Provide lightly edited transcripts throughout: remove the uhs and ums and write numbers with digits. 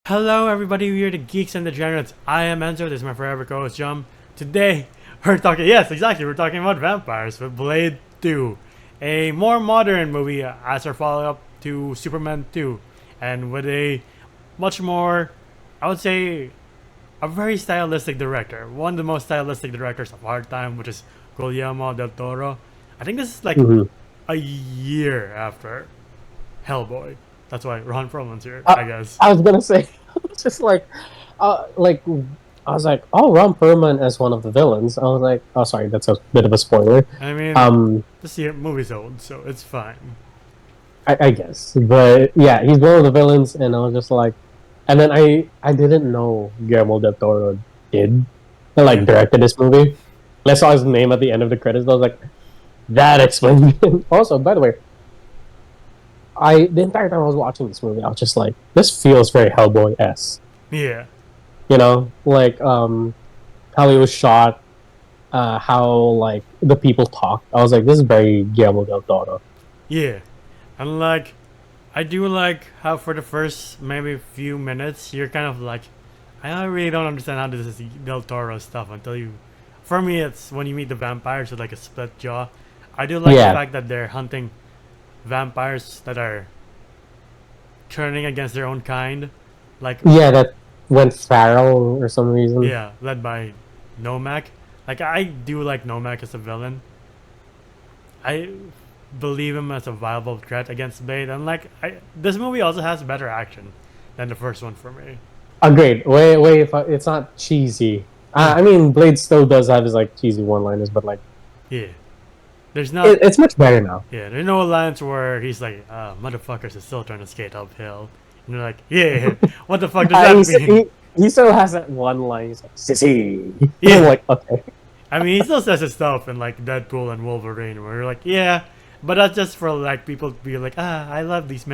Hello, everybody. We are the Geeks and Degenerates. I am Enzo. This is my forever co-host, Jum. Today, we're talking. Yes, exactly. We're talking about vampires with Blade 2, a more modern movie as our follow-up to Superman 2, and with a much more, I would say, a very stylistic director. One of the most stylistic directors of our time, which is Guillermo del Toro. I think this is like hmm a year after Hellboy. That's why Ron Perlman's here, I, I guess. I was gonna say, it's just like I was like, oh, Ron Perlman as one of the villains. I was like, oh, sorry, that's a bit of a spoiler. I mean, Um, this year movie's old, so it's fine. I guess, but yeah, he's one of the villains, and I was just like, and then I didn't know Guillermo del Toro did like Yeah, directed this movie. And I saw his name at the end of the credits. I was like, that explains it. Also, by the way, I the entire time I was watching this movie, I was just like, this feels very Hellboy esque. yeah, Like how it was shot, how like the people talked. I was like, this is very Guillermo del Toro. yeah. And like, I do like how for the first maybe few minutes you're kind of like, I really don't understand how this is Del Toro stuff until you. For me, it's when you meet the vampires with like a split jaw. I do like the Yeah, fact that they're hunting vampires that are turning against their own kind, like yeah, that went feral or some reason. yeah, led by Nomak. Like I do like Nomak as a villain. I believe him as a viable threat against Blade, and like this movie also has better action than the first one for me. Agreed. Wait, if it's not cheesy. Yeah, I mean, Blade still does have his like cheesy one-liners, but like yeah. There's not. it's much better now. Yeah, there's no lines where he's like, "Motherfuckers is still trying to skate uphill," and you're like, "Yeah, what the fuck does that He's, mean?" he still has that one line. He's like, "Sissy." I'm Yeah, like, okay. I mean, he still says his stuff in like Deadpool and Wolverine, where you're like, "Yeah," but that's just for like people to be like, I love these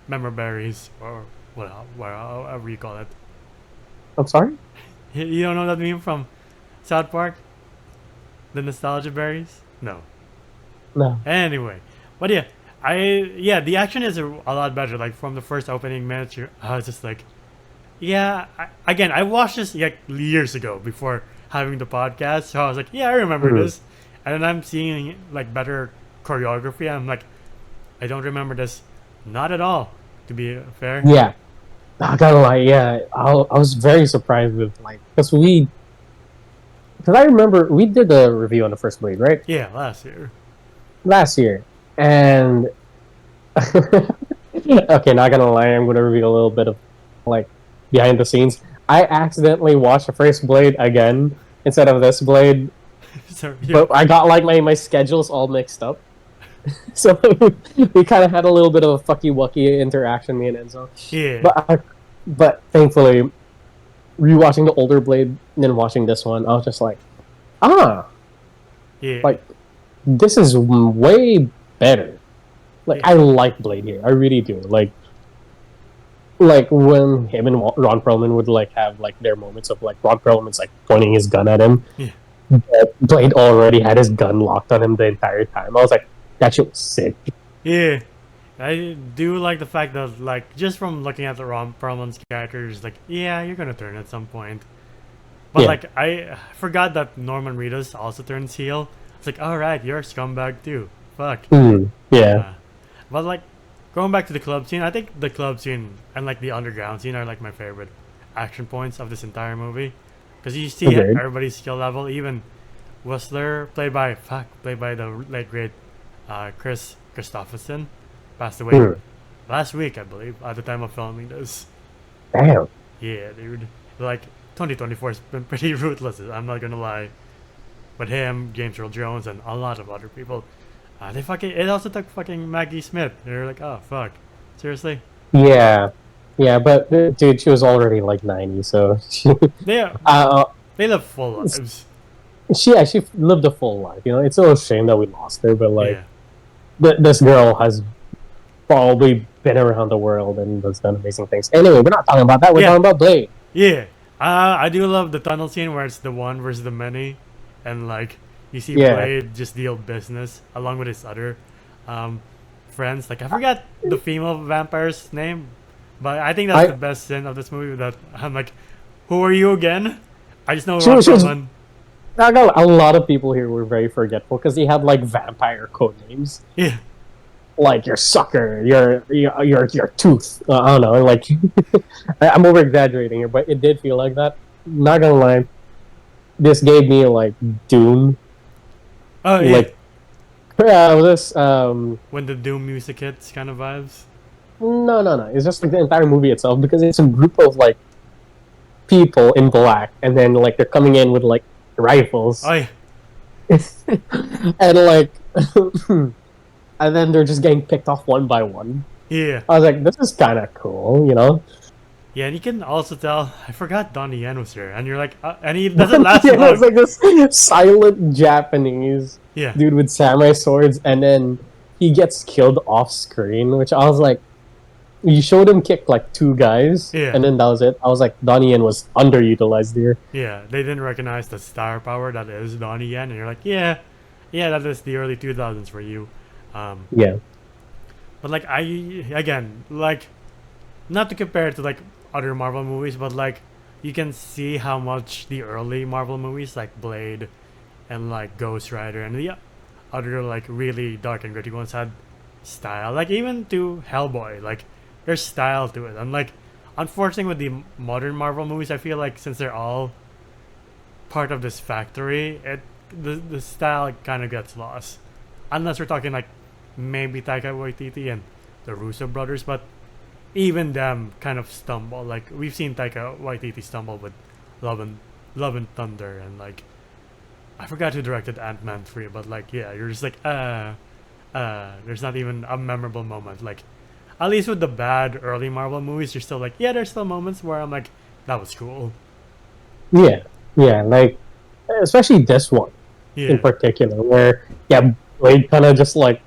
memorberries or whatever you call it." I'm sorry. You don't know that meme from South Park? The nostalgia berries? No. No. Anyway, but yeah, the action is a lot better. Like from the first opening minutes, I was just like, yeah. Again, I watched this like years ago before having the podcast, so I was like, yeah, I remember Mhm. this. And then I'm seeing like better choreography. I'm like, I don't remember this, not at all. To be fair, Yeah. Not gonna lie, yeah, I was very surprised with like because I remember we did the review on the first Blade, right, yeah, last year. last year, and okay, not gonna lie, I'm gonna reveal a little bit of like behind the scenes. I accidentally watched the first Blade again instead of this Blade, So yeah, but I got like my schedules all mixed up, so we kind of had a little bit of a fucky wucky interaction, me and Enzo. yeah, But thankfully, rewatching the older Blade and then watching this one, I was just like, ah, yeah, like this is way better. Like yeah, I like Blade here, I really do. Like when him and Ron Perlman would like have like their moments of like Ron Perlman's like pointing his gun at him, yeah. but Blade already had his gun locked on him the entire time. I was like, that shit was sick. Yeah, I do like the fact that, like, just from looking at the Ron Perlman's characters, like, yeah, you're gonna turn at some point. But Yeah, like, I forgot that Norman Reedus also turns heel. It's like, all right, you're a scumbag too. Fuck. yeah, But like, going back to the club scene, I think the club scene and like the underground scene are like my favorite action points of this entire movie, because you see agreed. everybody's skill level. Even Whistler, played by the late great Chris Christopherson, passed away Mm, last week, I believe, at the time of filming this. damn. Yeah, dude. Like 2024 has been pretty ruthless. I'm not gonna lie. But him, James Earl Jones, and a lot of other people, they fucking. It also took fucking Maggie Smith. They're like, oh fuck, seriously. Yeah, yeah, but dude, she was already like 90, so They are, uh, they live full lives. she lived a full life. It's still a shame that we lost her, but like Yeah, this girl has probably been around the world and has done amazing things. Anyway, we're not talking about that. We're yeah, talking about Blade. yeah. I do love the tunnel scene where it's the one versus the many, and like you see Yeah, Blade just deal business along with his other um, friends. Like I forgot the female vampire's name, But I think that's the I best sin of this movie. That I'm like, who are you again? I just know she Ron was, she was Perlman. I got a lot of people here were very forgetful because he had like vampire code names, Yeah, like your sucker, your tooth. I don't know, like I'm over exaggerating here, but it did feel like that. Not gonna lie, this gave me like Doom, oh yeah. like this When the Doom music hits, kind of vibes. no, it's just like the entire movie itself because it's a group of like people in black, and then like they're coming in with like Oh rifles, yeah, and like and then they're just getting picked off one by one. yeah, I was like, this is kind of cool, you know? yeah. And you can also tell. I forgot Donnie Yen was here, and you're like, and he doesn't last Yeah, it's long. like this silent Japanese Yeah, dude with samurai swords, and then he gets killed off screen, which I was like, you showed him kick like two guys, yeah, and then that was it. I was like, Donnie Yen was underutilized here. yeah. They didn't recognize the star power that is Donnie Yen, and you're like, yeah, yeah, that is the early 2000s for you. Um, Yeah. but like I again like not to compare it to like other Marvel movies, but like you can see how much the early Marvel movies like Blade and like Ghost Rider and the other like really dark and gritty ones had style. Like even to Hellboy, like there's style to it. And like unfortunately with the modern Marvel movies, I feel like since they're all part of this factory, the style kind of gets lost. Unless we're talking like maybe Taika Waititi and the Russo brothers, but even them kind of stumble. Like we've seen Taika Waititi stumble with Love and Love and Thunder, and like I forgot who directed Ant-Man 3, but like yeah, you're just like there's not even a memorable moment. Like at least with the bad early Marvel movies, you're still like yeah, there's still moments where I'm like that was cool. Yeah. Yeah. Like, especially this one in Yeah, particular, where, yeah, Blade kind of just like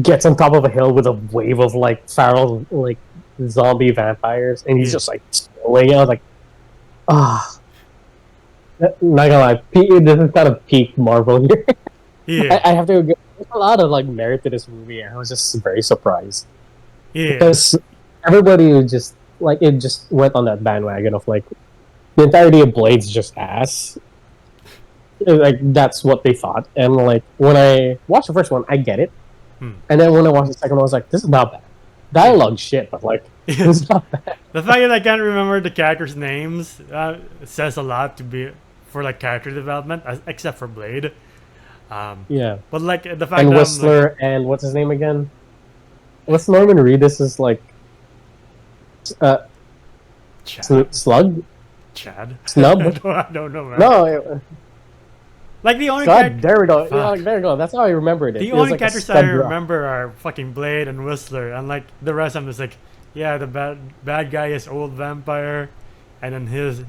gets on top of a hill with a wave of like feral, like zombie vampires, and he's yeah, just like swirling. I was like, ah, not gonna lie, this is kind of peak Marvel here. yeah, I have to agree. There's a lot of like merit to this movie, and I was just very surprised yeah, because everybody was just like it just went on that bandwagon of like the entirety of Blade's just ass. Like that's what they thought, and like when I watched the first one, I get it, hmm. and then when I watched the second one, I was like, this is not bad. Dialogue shit, but like Yeah. it's not bad. The fact that I can't remember the characters' names says a lot to be for like character development, except for Blade. Yeah, But like the fact and that I'm like Whistler and what's his name again? What's Norman Reedus is like uh Chad, Slug Chad, Snub? I don't know, man. No, Like the only God, character, there we go. Yeah, fuck. like, there we go. That's how I remembered it. The It was only like a characters that I stud drop. remember are fucking Blade and Whistler, and like the rest, I'm just like, yeah, the bad guy is old vampire, and then his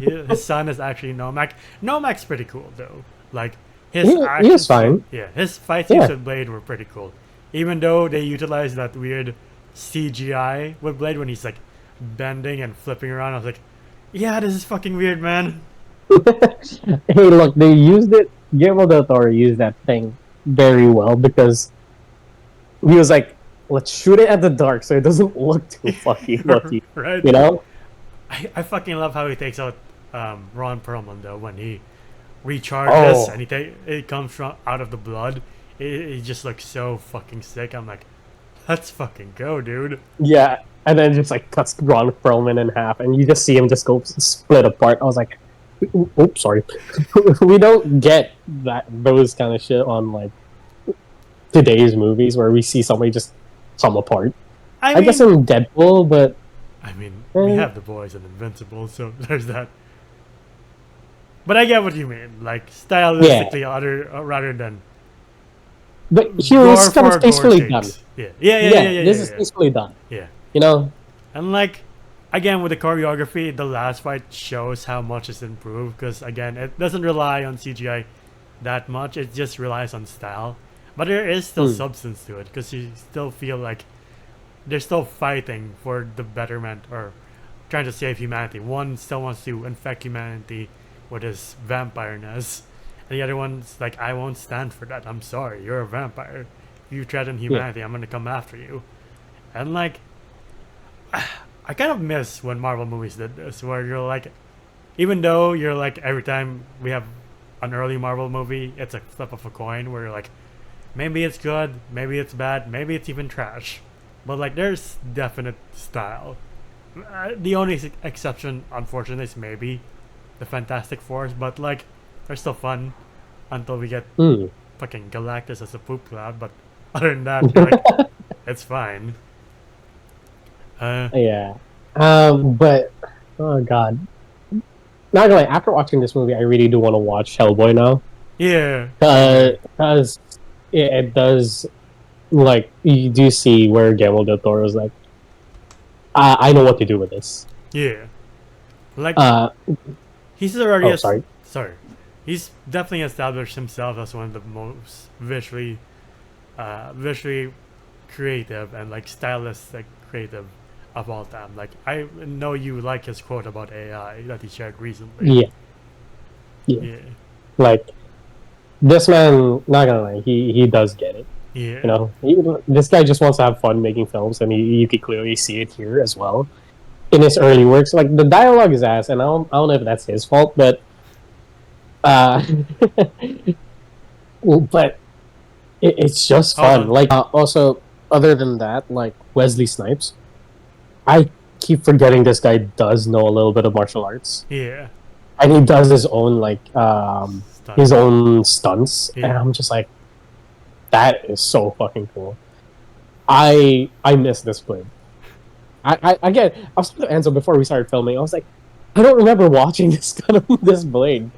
son is actually Nomak. Nomak's pretty cool though. Like his He was fine. yeah, his fight scenes Yeah. with Blade were pretty cool. Even though they utilized that weird CGI with Blade when he's like bending and flipping around, I was like, yeah, this is fucking weird, man. Hey, look, they used it. Guillermo del Toro used that thing very well because he was like, let's shoot it at the dark so it doesn't look too fucking lucky. Right? You know? I fucking love how he takes out Ron Perlman though when he recharges Oh. and it comes from out of the blood. It just looks so fucking sick. I'm like, let's fucking go, dude. Yeah. And then just like cuts Ron Perlman in half, and you just see him just go split apart. I was like, oops, sorry. We don't get those kind of shit on like today's movies where we see somebody just come apart. I I mean, guess in Deadpool, but we have the boys and Invincible, so there's that. But I get what you mean, like stylistically, rather than here gore is kind of for tastefully gore done. sakes. Yeah. This is tastefully done. Yeah. You know? And like, again, with the choreography, the last fight shows how much it's improved because again, it doesn't rely on CGI that much. It just relies on style. But there is still substance to it because you still feel like they're still fighting for the betterment or trying to save humanity. One still wants to infect humanity with his vampireness, and the other one's like, I won't stand for that. I'm sorry, you're a vampire. If you threaten humanity, I'm gonna come after you. And like, I kind of miss when Marvel movies did this, where you're like, even though you're like every time we have an early Marvel movie, it's a flip of a coin where you're like, maybe it's good, maybe it's bad, maybe it's even trash, but like there's definite style. The only exception, unfortunately, is maybe the Fantastic Fours, but like they're still fun until we get Hmm. fucking Galactus as a poop cloud. But other than that, you're like, it's fine. Uh, Yeah. But oh god, not gonna lie. After watching this movie, I really do want to watch Hellboy now. yeah, Because it does, like, you do see where Guillermo del Toro is like, I know what to do with this. yeah. Like Uh, he's already oh, sorry. sorry, he's definitely established himself as one of the most visually creative and like stylistic creative of all time. Like I know you like his quote about AI that he shared recently. Yeah, yeah. Yeah, Like, this man, not gonna lie, he does get it. yeah, You know, this guy just wants to have fun making films, and you can clearly see it here as well in his early works. Like, the dialogue is ass, and I don't know if that's his fault, but uh, but it's just Hold fun. on. Like, also, other than that, like Wesley Snipes, I keep forgetting this guy does know a little bit of martial arts, Yeah, and he does his own his Stunt. own stunts, and Yeah. I'm just like, that is so fucking cool. I miss this Blade. Again, I was talking to Enzo before we started filming. I was like, I don't remember watching this kind of this Blade.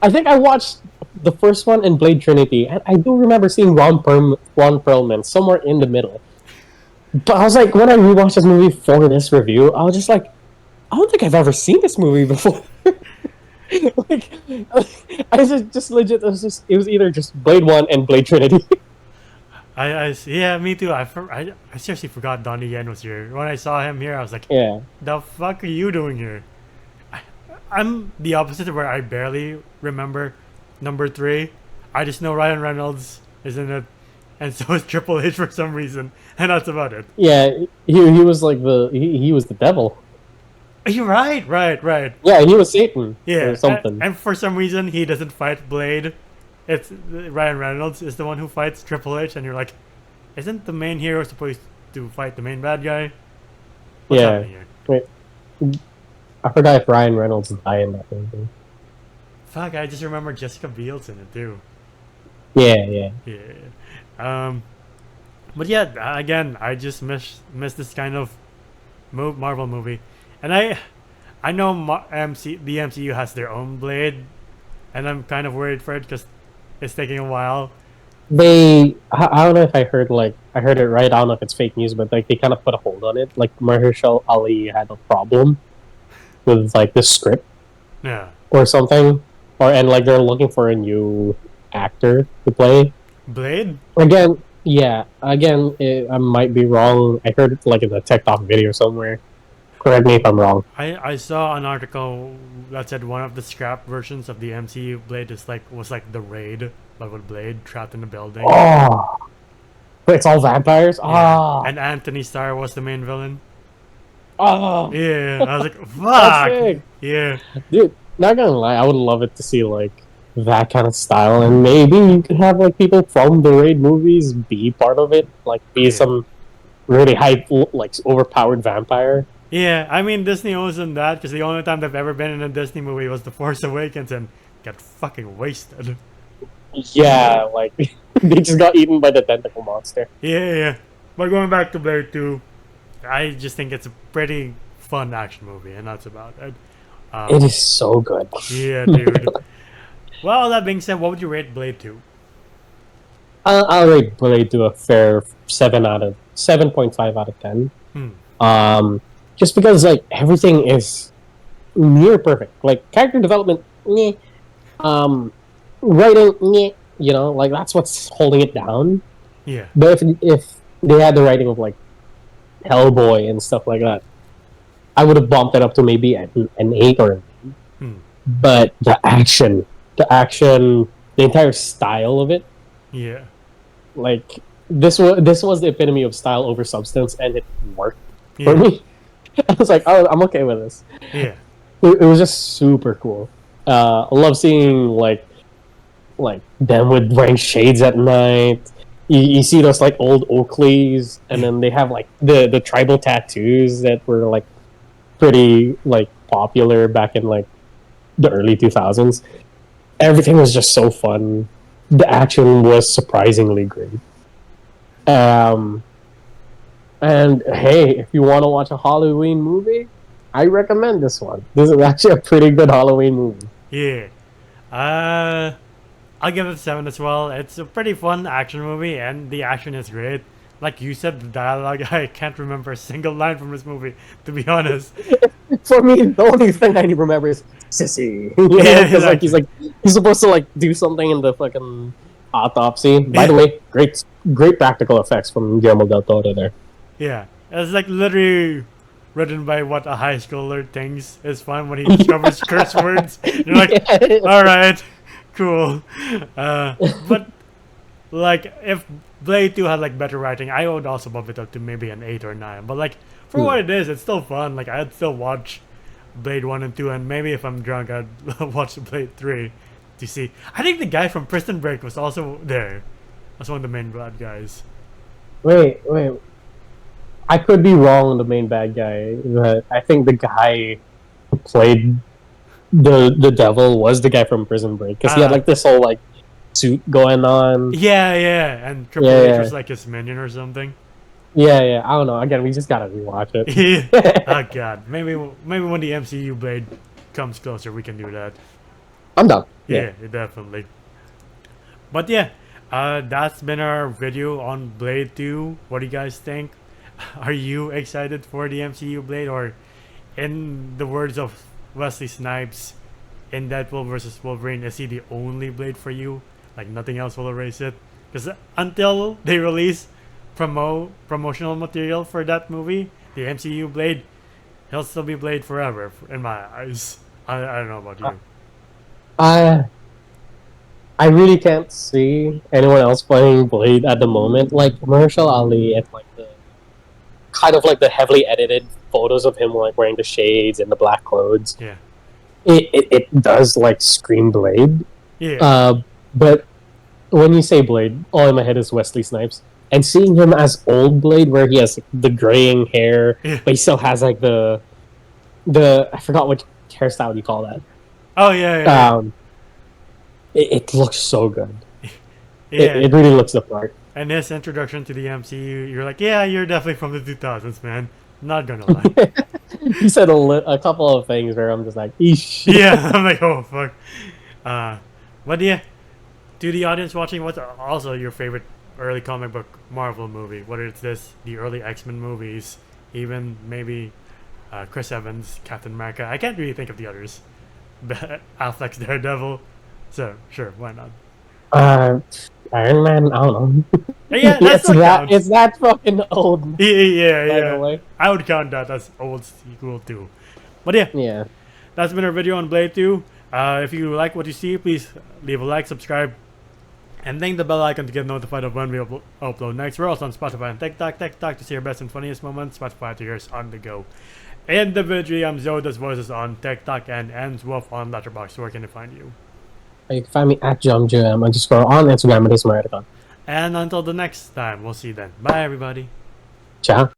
I think I watched the first one in Blade Trinity, and I do remember seeing Ron Perlman somewhere in the middle. But I was like, when I rewatched this movie for this review, I was just like, I don't think I've ever seen this movie before. like, I just legit, it was either just Blade 1 and Blade Trinity. Yeah, me too. I seriously forgot Donnie Yen was here. When I saw him here, I was like, Yeah. the fuck are you doing here? I'm the opposite of where I barely remember number 3. I just know Ryan Reynolds is in it, and so is Triple H for some reason, and that's about it. Yeah, he was like he was the devil. You're right, right. Yeah, he was Satan Yeah, or something. and for some reason he doesn't fight Blade. It's Ryan Reynolds is the one who fights Triple H, and you're like, isn't the main hero supposed to fight the main bad guy? What's Yeah. happening here? Wait, I forgot if Ryan Reynolds died in that movie. Fuck, I just remember Jessica Biel's in it too. Yeah. Yeah. But yeah, again, I just miss this kind of Marvel movie, and I know the MCU has their own Blade, and I'm kind of worried for it because it's taking a while. I don't know if I heard it right. I don't know if it's fake news, but like they kind of put a hold on it. Like Mahershala Ali had a problem with like the script Yeah. or something, and like they're looking for a new actor to play. Blade? Again, yeah. Again, I might be wrong. I heard it like in a Tech Talk video somewhere. Correct me if I'm wrong. I saw an article that said one of the scrap versions of the MCU Blade was like the Raid, but with Blade trapped in a building. Oh, but it's all vampires. Yeah. Ah, And Anthony Starr was the main villain. oh, Yeah, I was like, that's fuck. sick. Yeah, Dude, not gonna lie, I would love it to see like that kind of style, and maybe you could have like people from the Raid movies be part of it, like be Yeah. some really hype, like overpowered vampire. yeah. I mean, Disney owes them that because the only time they've ever been in a Disney movie was The Force Awakens and got fucking wasted. Yeah, like they just got eaten by the tentacle monster. Yeah. But going back to Blade 2, I just think it's a pretty fun action movie, and that's about it. It is so good. Yeah, dude. Well, that being said, what would you rate Blade 2? I'll rate Blade to a fair 7.5 out of 10. Just because like everything is near perfect. Like character development, meh. Writing, meh. You know, like that's what's holding it down. Yeah. But if they had the writing of like Hellboy and stuff like that, I would have bumped it up to maybe an 8 or a 9. Hmm. But the action, the entire style of it, Yeah. like this was the epitome of style over substance, and it worked for Yeah. me. I was like, oh, I'm okay with this. Yeah. It was just super cool. I love seeing like them with wearing shades at night. You see those like old Oakleys, and then they have like the tribal tattoos that were like pretty like popular back in like the early 2000s. Everything was just so fun. The action was surprisingly great. Um, and hey, if you want to watch a Halloween movie, I recommend this one. This is actually a pretty good Halloween movie. Yeah. I'll give it a 7 as well. It's a pretty fun action movie, and the action is great. Like you said, the dialogue, I can't remember a single line from this movie, to be honest. For me, the only thing I remember is sissy. Yeah, Because like exactly. he's supposed to like do something in the fucking autopsy. By the Yeah, way, great practical effects from Guillermo del Toro there. yeah. It's like literally written by what a high schooler thinks is fun when he discovers curse words. You're like, Yeah. alright, cool. But like if Blade 2 had like better writing, I would also bump it up to maybe an 8 or 9. But like for what it is, it's still fun. Like I'd still watch Blade 1 and 2, and maybe if I'm drunk I'd watch Blade 3 to see. I think the guy from Prison Break was also there. That's one of the main bad guys. Wait. I could be wrong on the main bad guy, but I think the guy who played the devil was the guy from Prison Break because he had Uh like this whole like suit going on. yeah, and Triple Yeah, H yeah, was like his minion or something. yeah. I don't know. Again, we just gotta rewatch Yeah. it. Oh god, maybe when the MCU Blade comes closer, we can do that. I'm done. Yeah. Yeah, definitely. But yeah, that's been our video on Blade 2. What do you guys think? Are you excited for the MCU Blade, or in the words of Wesley Snipes in Deadpool versus Wolverine, is he the only Blade for you? Like nothing else will erase it? Because until they release promotional material for that movie, the MCU Blade, he'll still be Blade forever in my eyes. I don't know about you. I I really can't see anyone else playing Blade at the moment. Like Marshall Ali and like the kind of like the heavily edited photos of him like wearing the shades and the black clothes. Yeah. It does like scream Blade. Yeah. But when you say Blade, all in my head is Wesley Snipes. And seeing him as old Blade, where he has the graying hair, Yeah. but he still has like the I forgot what hairstyle you call that. Oh yeah. It looks so good. Yeah. It really looks the part. And his introduction to the MCU, you're like, yeah, you're definitely from the 2000s, man. Not gonna lie. He said a couple of things where I'm just like, eesh. Yeah, I'm like, oh fuck. But yeah, to the audience watching, what's also your favorite early comic book Marvel movie? Whether it's this, the early X-Men movies, even maybe Chris Evans, Captain America. I can't really think of the others. Affleck's Daredevil. So sure, why not? Uh, Iron Man, I don't know. Yeah, that still counts. It's that fucking old. Yeah, By the yeah. way. I would count that as old sequel too. But yeah, Yeah. that's been our video on Blade 2. If you like what you see, please leave a like, subscribe, and ding the bell icon to get notified of when we upload next. We're also on Spotify and TikTok to see your best and funniest moments. Spotify to yours on the go. Individually, I'm Zoda's Voices on TikTok and Enswolf on Letterboxd. Where can I find you? You can find me at JumJam_, on Instagram. It is my icon. And until the next time, we'll see you then. Bye, everybody. Ciao.